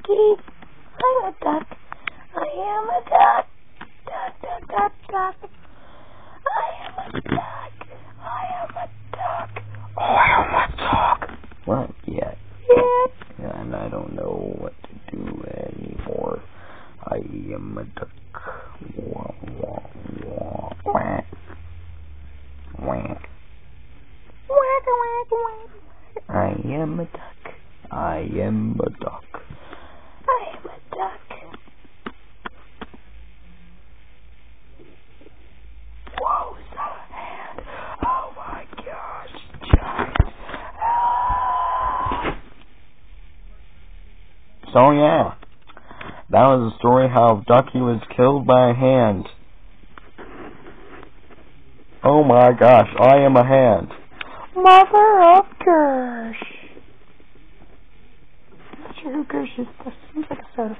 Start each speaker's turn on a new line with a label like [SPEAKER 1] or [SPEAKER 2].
[SPEAKER 1] ducky. I'm a duck. I am a duck. Duck, duck, duck, duck. I am a duck. I am a duck. I am a duck.
[SPEAKER 2] What? Yeah.
[SPEAKER 1] Yeah.
[SPEAKER 2] And I don't know what to do anymore. I am a duck. Wah, wah, wah, quack. Quack.
[SPEAKER 1] Quack, quack, quack.
[SPEAKER 2] I am a duck. I am a duck.
[SPEAKER 1] I am a duck.
[SPEAKER 2] Whoa, is that a hand? Oh my gosh, giant. So yeah, that was the story how Ducky was killed by a hand. Oh my gosh, I am a hand.
[SPEAKER 1] Mother of Gersh. I'm not sure who Gersh is. That seems like a soda.